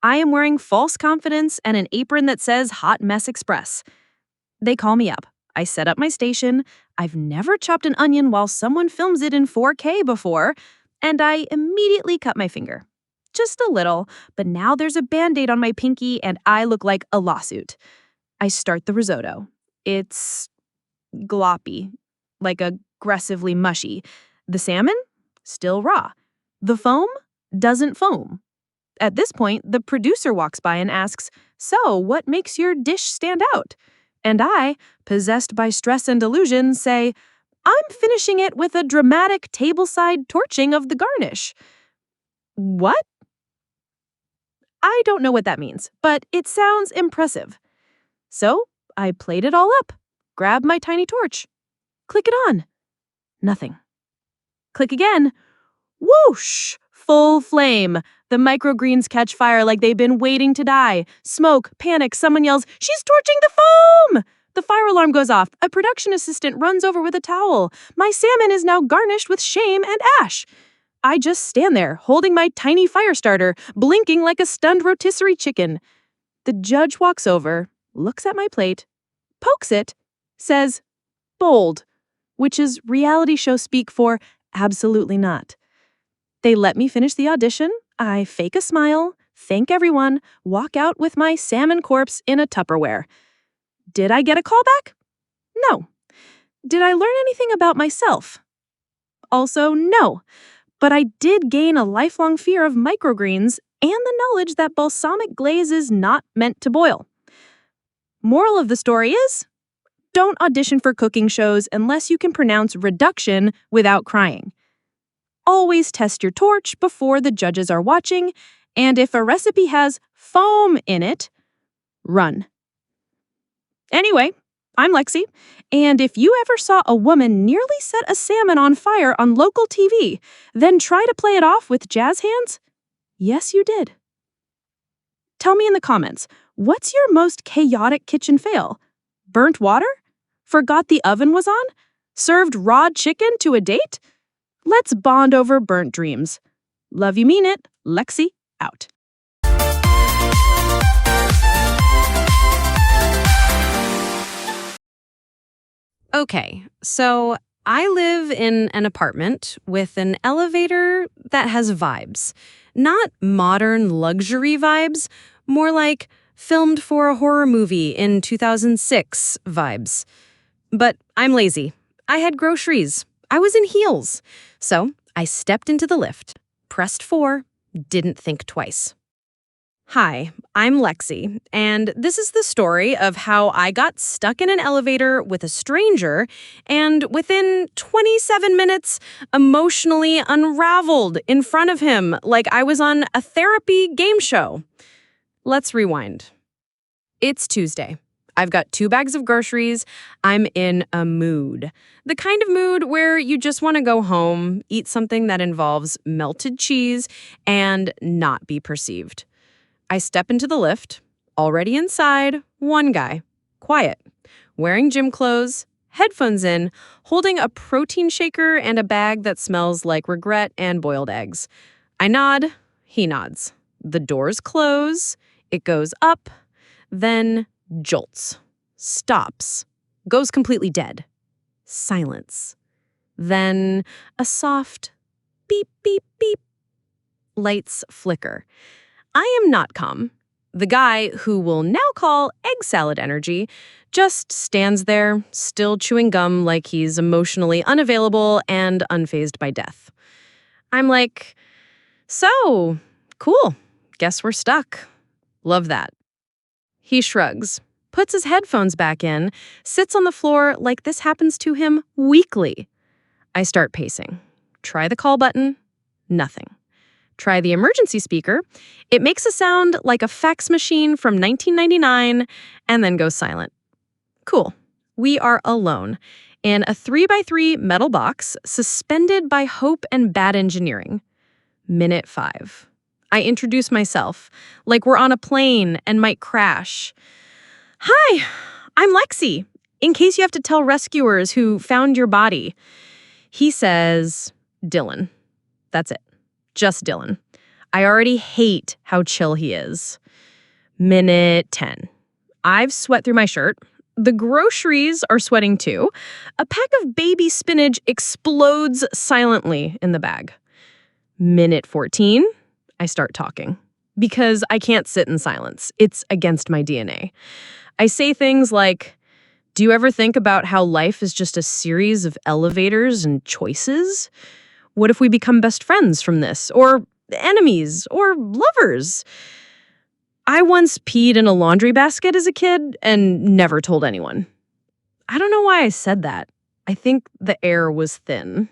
S1: I am wearing false confidence and an apron that says Hot Mess Express. They call me up. I set up my station. I've never chopped an onion while someone films it in 4K before, and I immediately cut my finger. Just a little, but now there's a Band-Aid on my pinky and I look like a lawsuit. I start the risotto. It's gloppy, like aggressively mushy. The salmon? Still raw. The foam? Doesn't foam. At this point, the producer walks by and asks, "So, what makes your dish stand out?" And I, possessed by stress and delusion, say, "I'm finishing it with a dramatic tableside torching of the garnish." What? I don't know what that means, but it sounds impressive. So I played it all up, grabbed my tiny torch. Click it on. Nothing. Click again. Whoosh! Full flame. The microgreens catch fire like they've been waiting to die. Smoke, panic, someone yells, "She's torching the foam!" The fire alarm goes off. A production assistant runs over with a towel. My salmon is now garnished with shame and ash. I just stand there, holding my tiny fire starter, blinking like a stunned rotisserie chicken. The judge walks over, looks at my plate, pokes it, says, "Bold," which is reality show speak for absolutely not. They let me finish the audition. I fake a smile, thank everyone, walk out with my salmon corpse in a Tupperware. Did I get a callback? No. Did I learn anything about myself? Also, no. But I did gain a lifelong fear of microgreens and the knowledge that balsamic glaze is not meant to boil. Moral of the story is,
S2: Don't audition for cooking shows unless you can pronounce reduction without crying. Always test your torch before the judges are watching, and if a recipe has foam in it, run. Anyway, I'm Lexi, and if you ever saw a woman nearly set a salmon on fire on local TV, then try to play it off with jazz hands, yes, you did. Tell me in the comments, what's your most chaotic kitchen fail? Burnt water? Forgot the oven was on? Served raw chicken to a date? Let's bond over burnt dreams. Love you mean it. Lexi, out.
S1: Okay, so I live in an apartment with an elevator that has vibes. Not modern luxury vibes, more like filmed for a horror movie in 2006 vibes. But I'm lazy. I had groceries. I was in heels. So I stepped into the lift, pressed 4, didn't think twice. Hi, I'm Lexi, and this is the story of how I got stuck in an elevator with a stranger and within 27 minutes emotionally unraveled in front of him like I was on a therapy game show. Let's rewind. It's Tuesday. I've got 2 bags of groceries. I'm in a mood. The kind of mood where you just want to go home, eat something that involves melted cheese, and not be perceived. I step into the lift. Already inside, one guy. Quiet. Wearing gym clothes, headphones in, holding a protein shaker and a bag that smells like regret and boiled eggs. I nod. He nods. The doors close. It goes up. Then jolts. Stops. Goes completely dead. Silence. Then a soft beep, beep, beep. Lights flicker. I am not calm. The guy, who we'll now call egg salad energy, just stands there, still chewing gum like he's emotionally unavailable and unfazed by death. I'm like, so, cool. Guess we're stuck. Love that. He shrugs, puts his headphones back in, sits on the floor like this happens to him weekly. I start pacing. Try the call button. Nothing. Try the emergency speaker. It makes a sound like a fax machine from 1999 and then goes silent. Cool. We are alone in a 3x3 metal box suspended by hope and bad engineering. Minute 5. I introduce myself like we're on a plane and might crash. Hi, I'm Lexi, in case you have to tell rescuers who found your body. He says, Dylan. That's it. Just Dylan. I already hate how chill he is. Minute 10. I've sweat through my shirt. The groceries are sweating too. A pack of baby spinach explodes silently in the bag. Minute 14. I start talking. Because I can't sit in silence. It's against my DNA. I say things like, do you ever think about how life is just a series of elevators and choices? What if we become best friends from this? Or enemies? Or lovers? I once peed in a laundry basket as a kid and never told anyone. I don't know why I said that. I think the air was thin.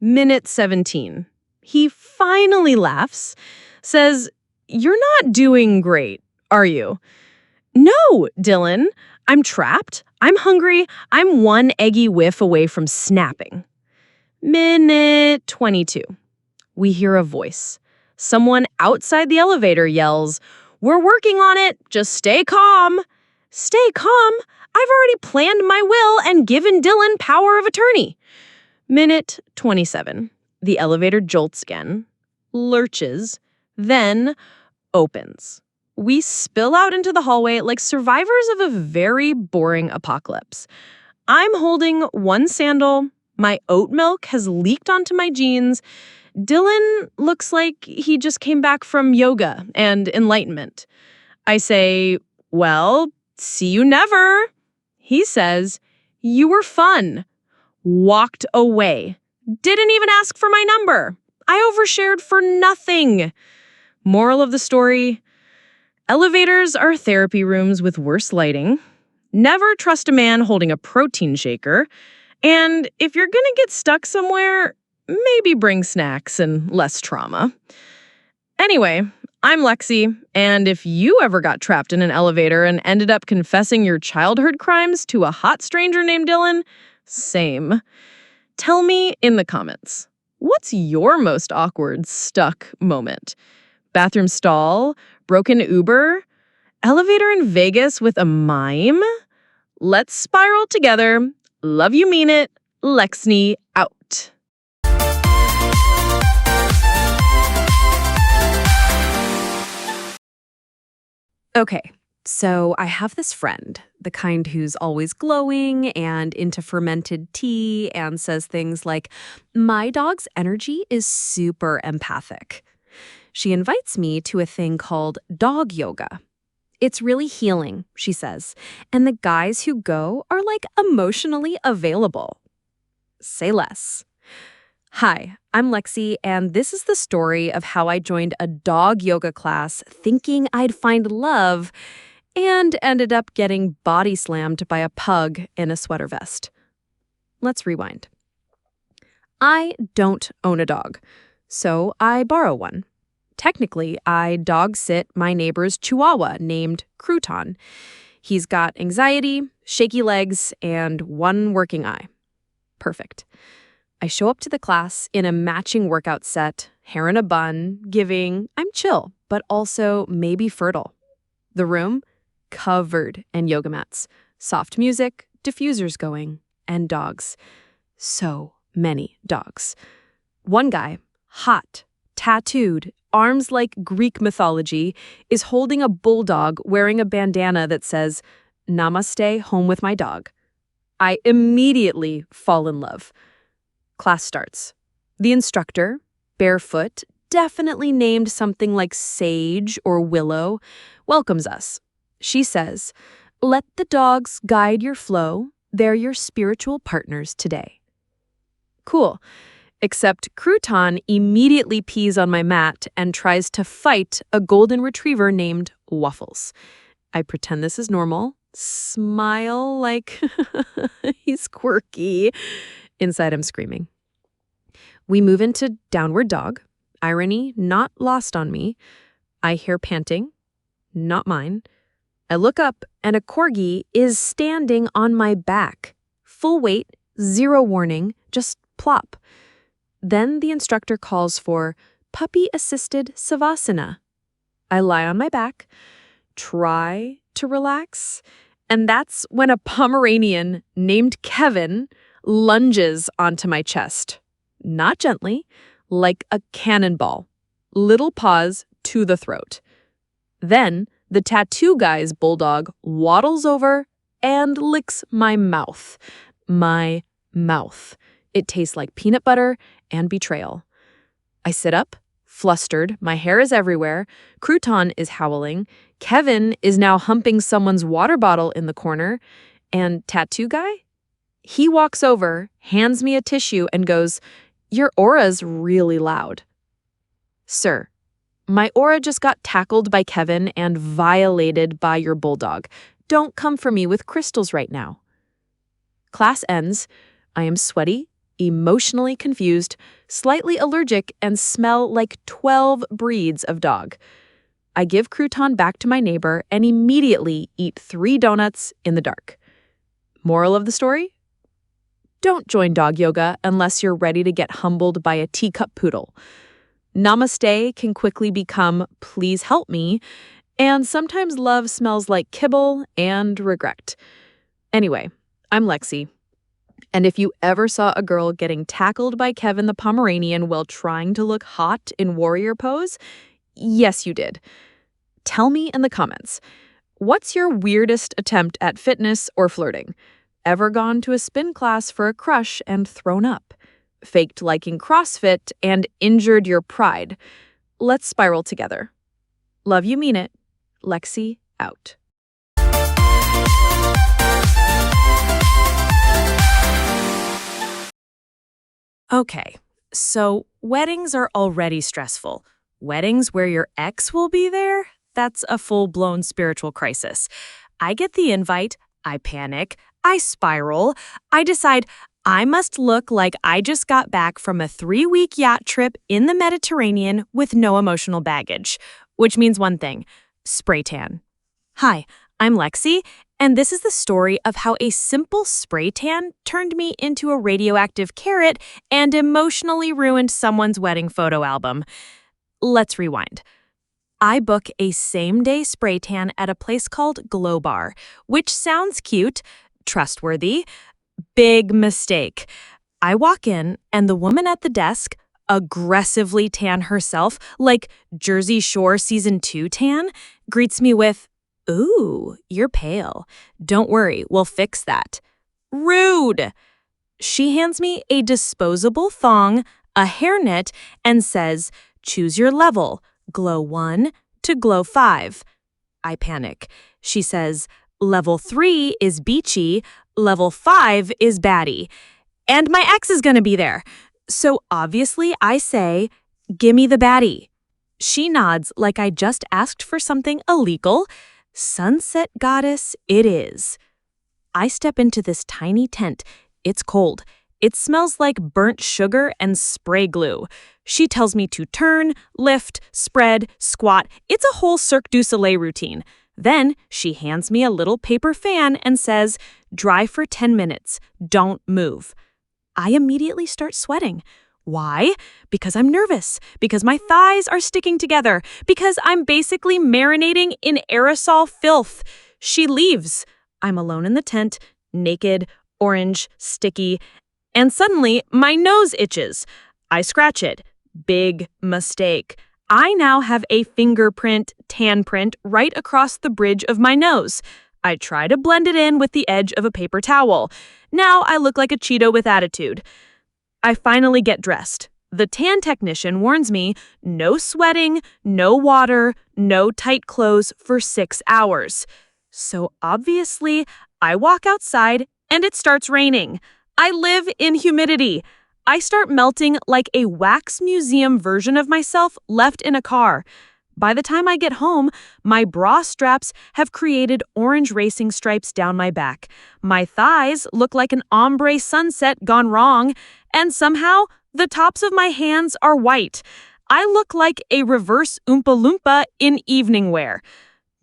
S1: Minute 17. He finally laughs, says, you're not doing great, are you? No, Dylan. I'm trapped. I'm hungry. I'm one eggy whiff away from snapping. Minute 22. We hear a voice. Someone outside the elevator yells, we're working on it. Just stay calm. Stay calm? I've already planned my will and given Dylan power of attorney. Minute 27. The elevator jolts again, lurches, then opens. We spill out into the hallway like survivors of a very boring apocalypse. I'm holding one sandal. My oat milk has leaked onto my jeans. Dylan looks like he just came back from yoga and enlightenment. I say, well, see you never. He says, you were fun. Walked away. Didn't even ask for my number. I overshared for nothing. Moral of the story, elevators are therapy rooms with worse lighting. Never trust a man holding a protein shaker. And if you're gonna get stuck somewhere, maybe bring snacks and less trauma. Anyway, I'm Lexi, and if you ever got trapped in an elevator and ended up confessing your childhood crimes to a hot stranger named Dylan, same. Tell me in the comments, what's your most awkward stuck moment? Bathroom stall? Broken Uber? Elevator in Vegas with a mime? Let's spiral together. Love you, mean it. Lexi out.
S2: Okay, so I have this friend, the kind who's always glowing and into fermented tea and says things like, "My dog's energy is super empathic." She invites me to a thing called dog yoga. It's really healing, she says, and the guys who go are like emotionally available. Say less. Hi, I'm Lexi, and this is the story of how I joined a dog yoga class thinking I'd find love and ended up getting body slammed by a pug in a sweater vest. Let's rewind. I don't own a dog, so I borrow one. Technically, I dog sit my neighbor's chihuahua named Crouton. He's got anxiety, shaky legs, and one working eye. Perfect. I show up to the class in a matching workout set, hair in a bun, giving, I'm chill, but also maybe fertile. The room, covered in yoga mats, soft music, diffusers going, and dogs. So many dogs. One guy, hot, tattooed, arms like Greek mythology, is holding a bulldog wearing a bandana that says, "Namaste, home with my dog." I immediately fall in love. Class starts. The instructor, barefoot, definitely named something like Sage or Willow, welcomes us. She says, "Let the dogs guide your flow. They're your spiritual partners today." Cool. Except Crouton immediately pees on my mat and tries to fight a golden retriever named Waffles. I pretend this is normal, smile like he's quirky. Inside, I'm screaming. We move into downward dog. Irony not lost on me. I hear panting, not mine. I look up, and a corgi is standing on my back. Full weight, zero warning, just plop. Then the instructor calls for puppy-assisted savasana. I lie on my back, try to relax, and that's when a Pomeranian named Kevin lunges onto my chest. Not gently, like a cannonball. Little paws to the throat. Then the tattoo guy's bulldog waddles over and licks my mouth. My mouth. It tastes like peanut butter and betrayal. I sit up, flustered, my hair is everywhere, Crouton is howling, Kevin is now humping someone's water bottle in the corner, and tattoo guy? He walks over, hands me a tissue, and goes, "Your aura's really loud." Sir, my aura just got tackled by Kevin and violated by your bulldog. Don't come for me with crystals right now. Class ends. I am sweaty, emotionally confused, slightly allergic, and smell like 12 breeds of dog. I give Crouton back to my neighbor and immediately eat 3 donuts in the dark. Moral of the story? Don't join dog yoga unless you're ready to get humbled by a teacup poodle. Namaste can quickly become please help me, and sometimes love smells like kibble and regret. Anyway, I'm Lexi. And if you ever saw a girl getting tackled by Kevin the Pomeranian while trying to look hot in warrior pose, yes, you did. Tell me in the comments, what's your weirdest attempt at fitness or flirting? Ever gone to a spin class for a crush and thrown up? Faked liking CrossFit and injured your pride? Let's spiral together. Love you, mean it. Lexi out. Okay, so weddings are already stressful. Weddings where your ex will be there? That's a full-blown spiritual crisis. I get the invite, I panic. I spiral. I decide I must look like I just got back from a 3-week yacht trip in the Mediterranean with no emotional baggage, which means one thing: spray tan. Hi, I'm Lexi, and this is the story of how a simple spray tan turned me into a radioactive carrot and emotionally ruined someone's wedding photo album. Let's rewind. I book a same-day spray tan at a place called Glow Bar, which sounds cute, trustworthy. Big mistake. I walk in, and the woman at the desk, aggressively tan herself, like Jersey Shore Season 2 tan, greets me with, "Ooh, you're pale. Don't worry, we'll fix that." Rude! She hands me a disposable thong, a hairnet, and says, "Choose your level, glow 1 to glow 5. I panic. She says, "Level 3 is beachy, level 5 is baddie. And my ex is gonna be there." So obviously I say, "Gimme the baddie." She nods like I just asked for something illegal. Sunset goddess it is. I step into this tiny tent. It's cold. It smells like burnt sugar and spray glue. She tells me to turn, lift, spread, squat. It's a whole Cirque du Soleil routine. Then she hands me a little paper fan and says, "Dry for 10 minutes. Don't move." I immediately start sweating. Why? Because I'm nervous, because my thighs are sticking together, because I'm basically marinating in aerosol filth. She leaves. I'm alone in the tent, naked, orange, sticky, and suddenly my nose itches. I scratch it. Big mistake. I now have a fingerprint, tan print right across the bridge of my nose. I try to blend it in with the edge of a paper towel. Now I look like a Cheeto with attitude. I finally get dressed. The tan technician warns me, no sweating, no water, no tight clothes for 6 hours. So obviously, I walk outside and it starts raining. I live in humidity. I start melting like a wax museum version of myself left in a car. By the time I get home, my bra straps have created orange racing stripes down my back. My thighs look like an ombre sunset gone wrong, and somehow the tops of my hands are white. I look like a reverse Oompa Loompa in evening wear.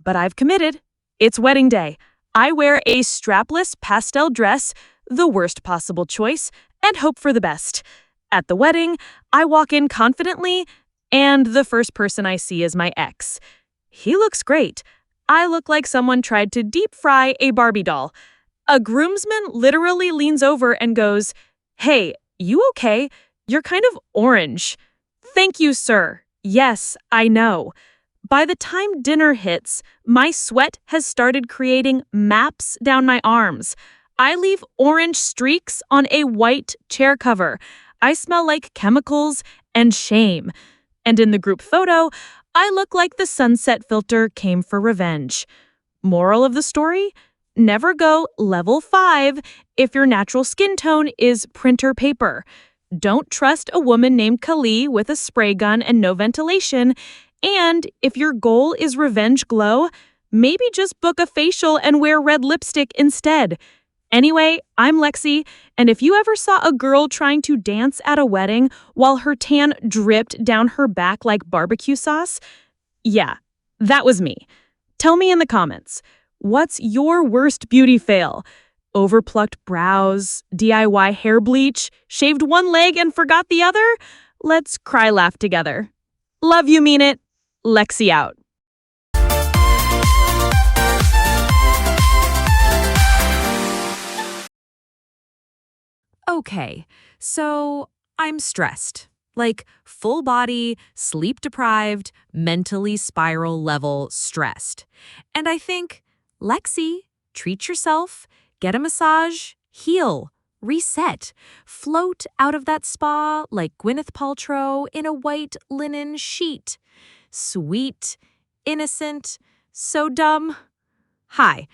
S2: But I've committed. It's wedding day. I wear a strapless pastel dress, the worst possible choice, and hope for the best. At the wedding, I walk in confidently, and the first person I see is my ex. He looks great. I look like someone tried to deep fry a Barbie doll. A groomsman literally leans over and goes, "Hey, you okay? You're kind of orange." "Thank you, sir. Yes, I know." By the time dinner hits, my sweat has started creating maps down my arms. I leave orange streaks on a white chair cover. I smell like chemicals and shame. And in the group photo, I look like the sunset filter came for revenge. Moral of the story? Never go level 5 if your natural skin tone is printer paper. Don't trust a woman named Kali with a spray gun and no ventilation. And if your goal is revenge glow, maybe just book a facial and wear red lipstick instead. Anyway, I'm Lexi, and if you ever saw a girl trying to dance at a wedding while her tan dripped down her back like barbecue sauce, yeah, that was me. Tell me in the comments, what's your worst beauty fail? Overplucked brows, DIY hair bleach, shaved one leg and forgot the other? Let's cry laugh together. Love you, mean it. Lexi out. Okay, so I'm stressed. Like full body, sleep deprived, mentally spiral level stressed. And I think, Lexi, treat yourself, get a massage, heal, reset, float out of that spa like Gwyneth Paltrow in a white linen sheet. Sweet, innocent, so dumb. Hi,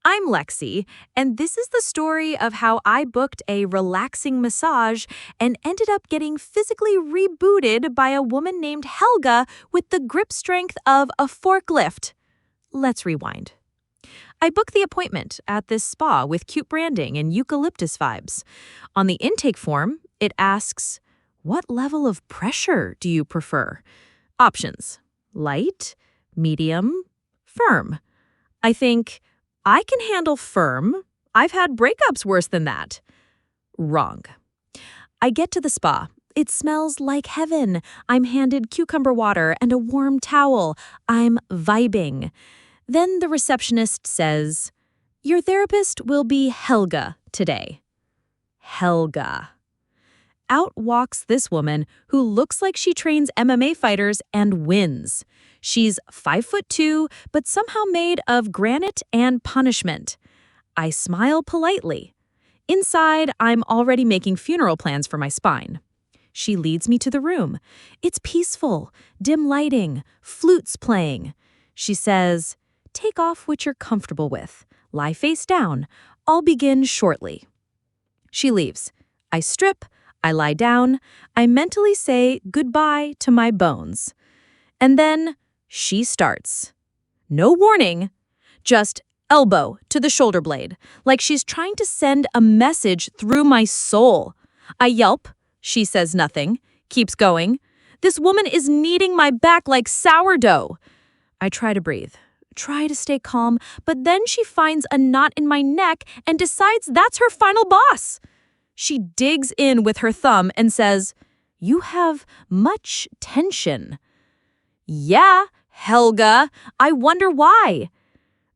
S2: I'm Lexi, and this is the story of how I booked a relaxing massage and ended up getting physically rebooted by a woman named Helga with the grip strength of a forklift. Let's rewind. I book the appointment at this spa with cute branding and eucalyptus vibes. On the intake form, it asks, "What level of pressure do you prefer?" Options: light, medium, firm. I think, I can handle firm. I've had breakups worse than that. Wrong. I get to the spa. It smells like heaven. I'm handed cucumber water and a warm towel. I'm vibing. Then the receptionist says, "Your therapist will be Helga today." Helga. Out walks this woman who looks like she trains MMA fighters and wins. She's 5'2", but somehow made of granite and punishment. I smile politely. Inside, I'm already making funeral plans for my spine. She leads me to the room. It's peaceful, dim lighting, flutes playing. She says, "Take off what you're comfortable with. Lie face down. I'll begin shortly." She leaves. I strip. I lie down. I mentally say goodbye to my bones. And then she starts. No warning, just elbow to the shoulder blade, like she's trying to send a message through my soul. I yelp. She says nothing, keeps going. This woman is kneading my back like sourdough. I try to breathe, try to stay calm, but then she finds a knot in my neck and decides that's her final boss. She digs in with her thumb and says, "You have much tension." Yeah, Helga, I wonder why.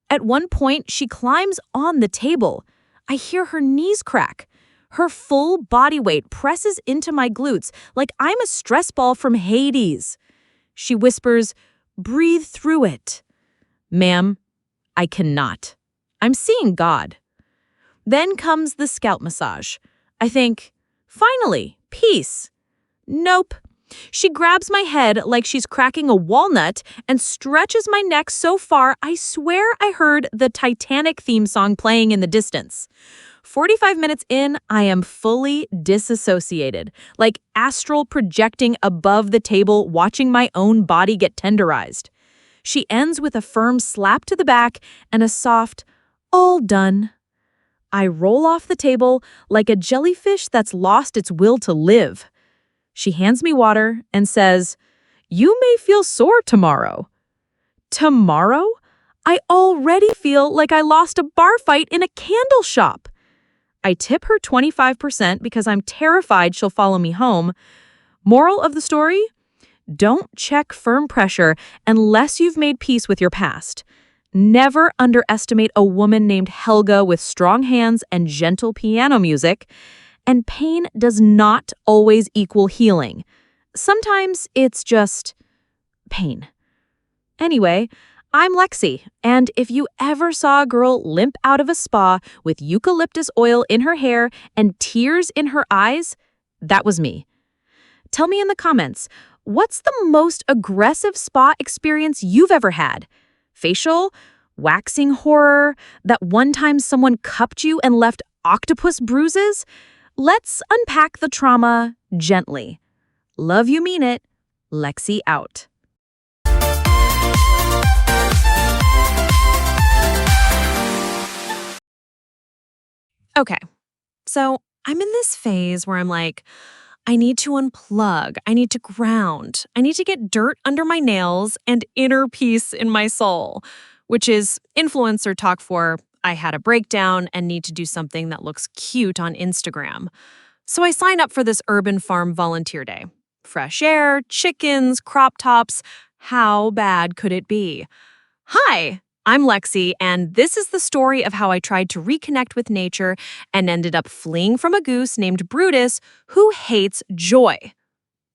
S2: At one point, she climbs on the table. I hear her knees crack. Her full body weight presses into my glutes like I'm a stress ball from Hades. She whispers, "Breathe through it." Ma'am, I cannot. I'm seeing God. Then comes the scalp massage. I think, finally, peace. Nope. She grabs my head like she's cracking a walnut and stretches my neck so far I swear I heard the Titanic theme song playing in the distance. 45 minutes in, I am fully disassociated, like astral projecting above the table, watching my own body get tenderized. She ends with a firm slap to the back and a soft, "All done." I roll off the table like a jellyfish that's lost its will to live. She hands me water and says, "You may feel sore tomorrow." Tomorrow? I already feel like I lost a bar fight in a candle shop. I tip her 25% because I'm terrified she'll follow me home. Moral of the story? Don't check firm pressure unless you've made peace with your past. Never underestimate a woman named Helga with strong hands and gentle piano music. And pain does not always equal healing. Sometimes it's just pain. Anyway, I'm Lexi, and if you ever saw a girl limp out of a spa with eucalyptus oil in her hair and tears in her eyes, that was me. Tell me in the comments, what's the most aggressive spa experience you've ever had? Facial? Waxing horror? That one time someone cupped you and left octopus bruises? Let's unpack the trauma gently. Love you, mean it. Lexi out.
S1: Okay, so I'm in this phase where I'm like, I need to unplug, I need to ground, I need to get dirt under my nails and inner peace in my soul, which is influencer talk for I had a breakdown and need to do something that looks cute on Instagram. So I sign up for this urban farm volunteer day. Fresh air, chickens, crop tops. How bad could it be? Hi, I'm Lexi, and this is the story of how I tried to reconnect with nature and ended up fleeing from a goose named Brutus who hates joy.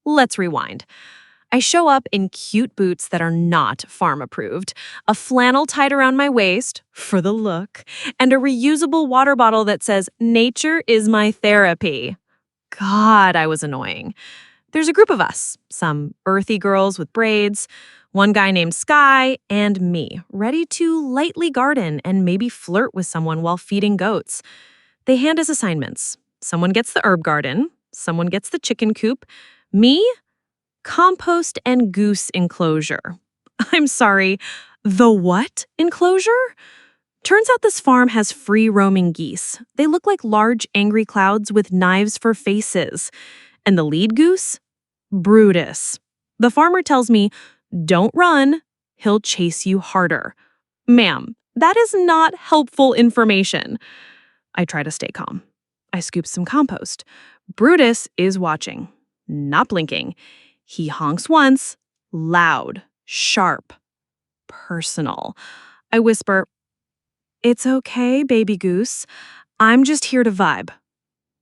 S1: Let's rewind. I show up in cute boots that are not farm approved, a flannel tied around my waist for the look, and a reusable water bottle that says, "Nature is my therapy." God, I was annoying. There's a group of us, some earthy girls with braids, one guy named Sky, and me, ready to lightly garden and maybe flirt with someone while feeding goats. They hand us assignments. Someone gets the herb garden, someone gets the chicken coop. Me? Compost and goose enclosure. I'm sorry, the what enclosure? Turns out this farm has free-roaming geese. They look like large, angry clouds with knives for faces. And the lead goose? Brutus. The farmer tells me, don't run, he'll chase you harder. Ma'am, that is not helpful information. I try to stay calm. I scoop some compost. Brutus is watching, not blinking. He honks once, loud, sharp, personal. I whisper, it's okay, baby goose. I'm just here to vibe.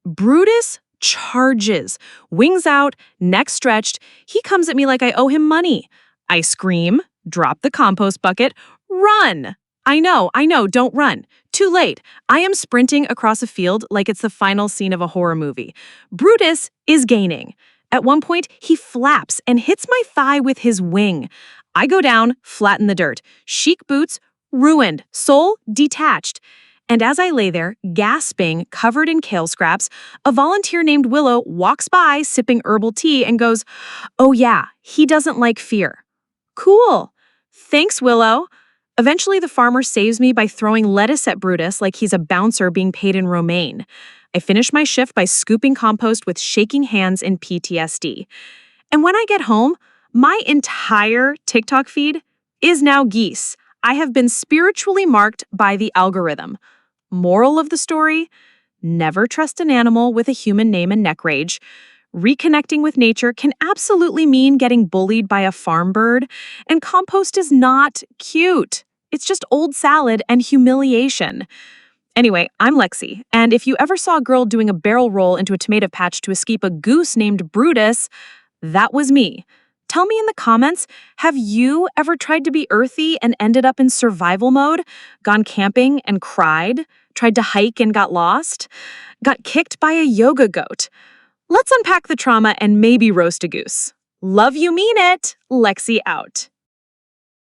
S1: Brutus charges, wings out, neck stretched. He comes at me like I owe him money. I scream, drop the compost bucket, run. I know, don't run. Too late. I am sprinting across a field like it's the final scene of a horror movie. Brutus is gaining. At one point, he flaps and hits my thigh with his wing. I go down, flat in the dirt. Chic boots, ruined, sole detached. And as I lay there, gasping, covered in kale scraps, a volunteer named Willow walks by, sipping herbal tea, and goes, oh yeah, he doesn't like fear. Cool. Thanks, Willow. Eventually, the farmer saves me by throwing lettuce at Brutus like he's a bouncer being paid in romaine. I finish my shift by scooping compost with shaking hands and PTSD. And when I get home, my entire TikTok feed is now geese. I have been spiritually marked by the algorithm. Moral of the story, never trust an animal with a human name and neck rage. Reconnecting with nature can absolutely mean getting bullied by a farm bird, and compost is not cute. It's just old salad and humiliation. Anyway, I'm Lexi, and if you ever saw a girl doing a barrel roll into a tomato patch to escape a goose named Brutus, that was me. Tell me in the comments, have you ever tried to be earthy and ended up in survival mode? Gone camping and cried? Tried to hike and got lost? Got kicked by a yoga goat? Let's unpack the trauma and maybe roast a goose. Love you, mean it. Lexi out.